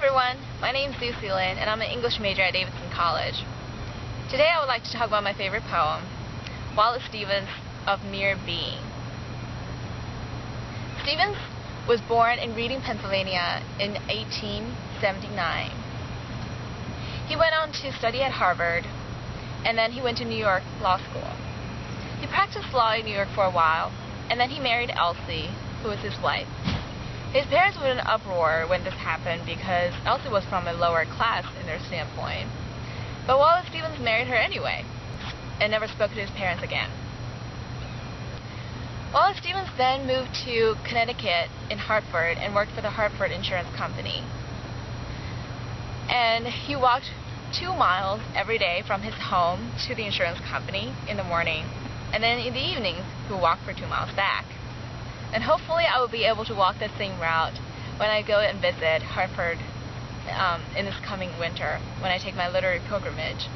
everyone, my name is Yuxi, and I'm an English major at Davidson College. Today I would like to talk about my favorite poem, Wallace Stevens' Of Mere Being. Stevens was born in Reading, Pennsylvania in 1879. He went on to study at Harvard, and then he went to New York Law School. He practiced law in New York for a while, and then he married Elsie, who was his wife. His parents were in an uproar when this happened because Elsie was from a lower class in their standpoint. But Wallace Stevens married her anyway and never spoke to his parents again. Wallace Stevens then moved to Connecticut in Hartford and worked for the Hartford Insurance Company. And he walked 2 miles every day from his home to the insurance company in the morning, and then in the evenings he would walk for 2 miles back. And hopefully I will be able to walk the same route when I go and visit Hartford in this coming winter, when I take my literary pilgrimage.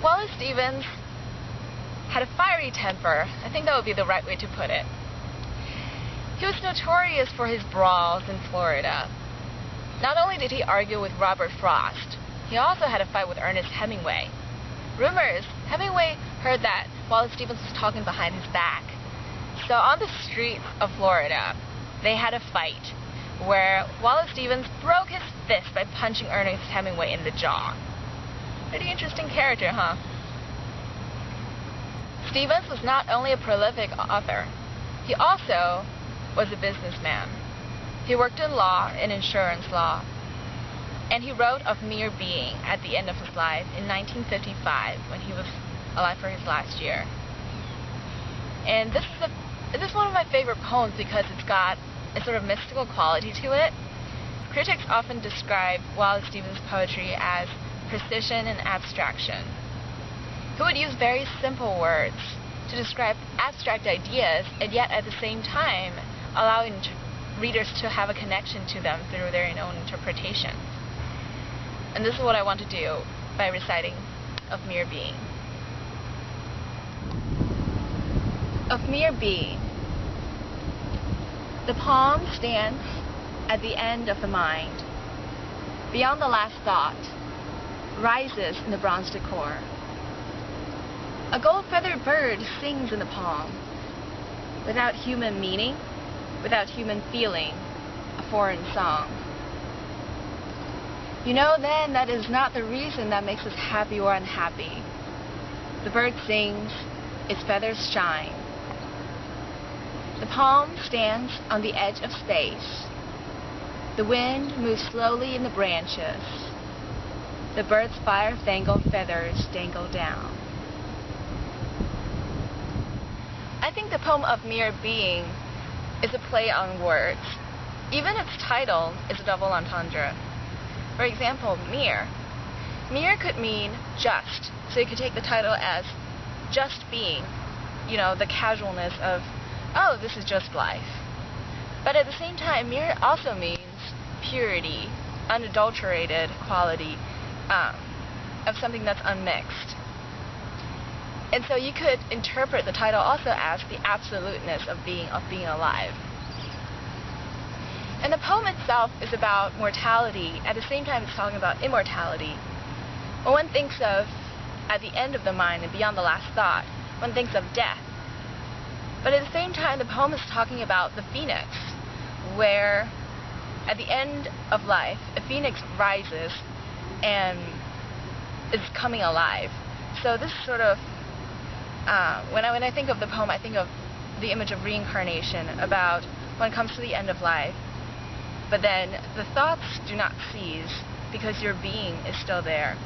Wallace Stevens had a fiery temper. I think that would be the right way to put it. He was notorious for his brawls in Florida. Not only did he argue with Robert Frost, he also had a fight with Ernest Hemingway. Rumors, Hemingway heard that Wallace Stevens was talking behind his back. So on the streets of Florida, they had a fight where Wallace Stevens broke his fist by punching Ernest Hemingway in the jaw. Pretty interesting character, huh? Stevens was not only a prolific author, he also was a businessman. He worked in law and insurance law, and he wrote Of Mere Being at the end of his life in 1955 when he was alive for his last year. And this is one of my favorite poems because it's got a sort of mystical quality to it. Critics often describe Wallace Stevens' poetry as precision and abstraction. He would use very simple words to describe abstract ideas, and yet at the same time allowing readers to have a connection to them through their own interpretation. And this is what I want to do by reciting Of Mere Being. Of mere being. The palm stands at the end of the mind. Beyond the last thought, rises in the bronze decor. A gold-feathered bird sings in the palm. Without human meaning, without human feeling, a foreign song. You know then that is not the reason that makes us happy or unhappy. The bird sings, its feathers shine. The palm stands on the edge of space. The wind moves slowly in the branches. The bird's fire-fangled feathers dangle down. I think the poem Of Mere Being is a play on words. Even its title is a double entendre. For example, mere. Mere could mean just. So you could take the title as just being, the casualness of, oh, this is just life. But at the same time, mere also means purity, unadulterated quality of something that's unmixed. And so you could interpret the title also as the absoluteness of being alive. And the poem itself is about mortality. At the same time, it's talking about immortality. When one thinks of at the end of the mind and beyond the last thought, one thinks of death. But at the same time, the poem is talking about the phoenix, where at the end of life, a phoenix rises and is coming alive. So this sort of, when I think of the poem, I think of the image of reincarnation, about one comes to the end of life, but then the thoughts do not cease because your being is still there.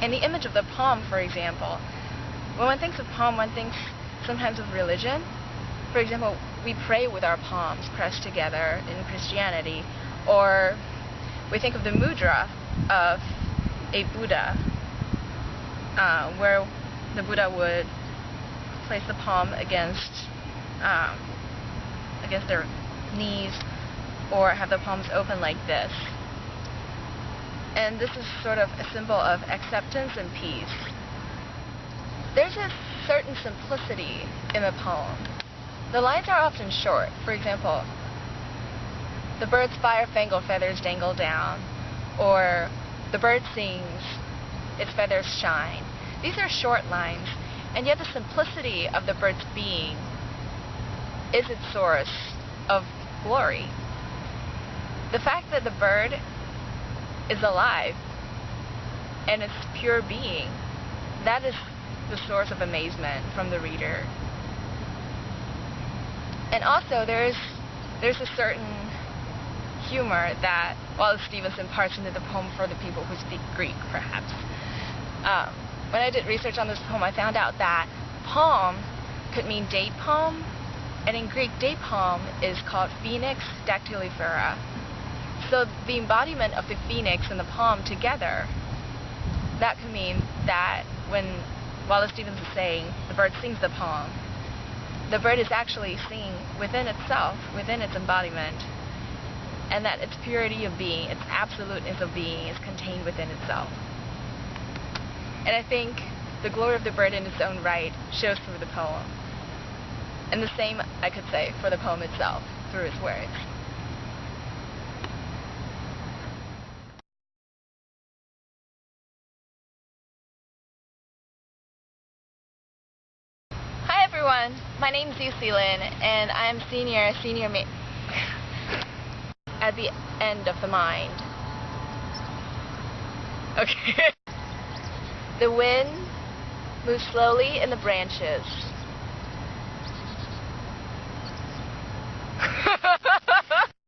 And the image of the palm, for example, when one thinks of palm, one thinks sometimes of religion. For example, we pray with our palms pressed together in Christianity, or we think of the mudra of a Buddha, where the Buddha would place the palm against their knees, or have the palms open like this. And this is sort of a symbol of acceptance and peace. There's a certain simplicity in the poem. The lines are often short. For example, the bird's fire-fangled feathers dangle down, or the bird sings, its feathers shine. These are short lines, and yet the simplicity of the bird's being is its source of glory. The fact that the bird is alive and its pure being, that is the source of amazement from the reader. And also there's a certain humor that Wallace imparts into the poem for the people who speak Greek, perhaps. When I did research on this poem, I found out that palm could mean date palm, and in Greek, date palm is called Phoenix dactylifera. So the embodiment of the phoenix and the palm together, that could mean that when Wallace Stevens is saying the bird sings the poem, the bird is actually singing within itself, within its embodiment, and that its purity of being, its absoluteness of being, is contained within itself. And I think the glory of the bird in its own right shows through the poem. And the same I could say for the poem itself, through its words. Hi everyone, my name is Yuxi, and I'm senior at the end of the mind. Okay. The wind moves slowly in the branches.